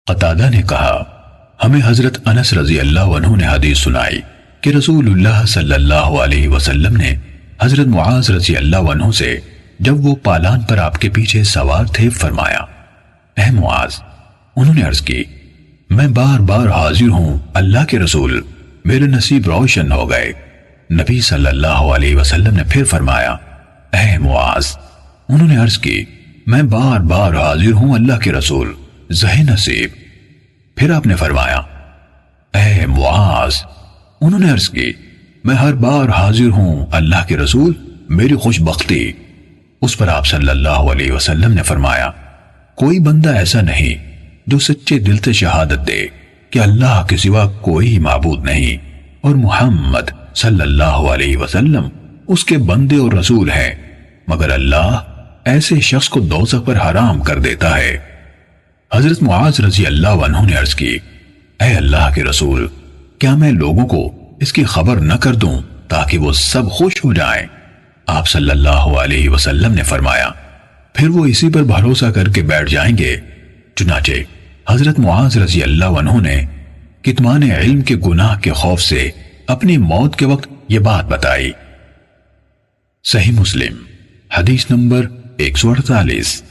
قتادہ نے کہا ہمیں حضرت انس رضی اللہ عنہ نے حدیث سنائی کہ رسول اللہ صلی اللہ علیہ وسلم نے حضرت معاذ رضی اللہ عنہ سے جب وہ پالان پر آپ کے پیچھے سوار تھے فرمایا اے معاذ، انہوں نے عرض کی میں بار بار حاضر ہوں اللہ کے رسول، میرے نصیب روشن ہو گئے۔ نبی صلی اللہ علیہ وسلم نے پھر فرمایا اے معاذ، انہوں نے عرض کی میں بار بار حاضر ہوں اللہ کے رسول، زہ نصیب۔ پھر آپ نے فرمایا اے معاذ، انہوں نے عرض کی میں ہر بار حاضر ہوں اللہ کے رسول، میری خوش بختی۔ اس پر آپ صلی اللہ علیہ وسلم نے فرمایا کوئی بندہ ایسا نہیں جو سچے دل سے شہادت دے کہ اللہ کے سوا کوئی معبود نہیں اور محمد صلی اللہ علیہ وسلم اس کے بندے اور رسول ہیں، مگر اللہ ایسے شخص کو دوزخ پر حرام کر دیتا ہے۔ حضرت معاذ رضی اللہ عنہ نے عرض کی اے اللہ کے رسول، کیا میں لوگوں کو اس کی خبر نہ کر دوں تاکہ وہ سب خوش ہو جائیں؟ آپ صلی اللہ علیہ وسلم نے فرمایا پھر وہ اسی پر بھروسہ کر کے بیٹھ جائیں گے۔ چنانچہ حضرت معاذ رضی اللہ عنہ نے کتمان علم کے گناہ کے خوف سے اپنی موت کے وقت یہ بات بتائی۔ صحیح مسلم حدیث نمبر 148۔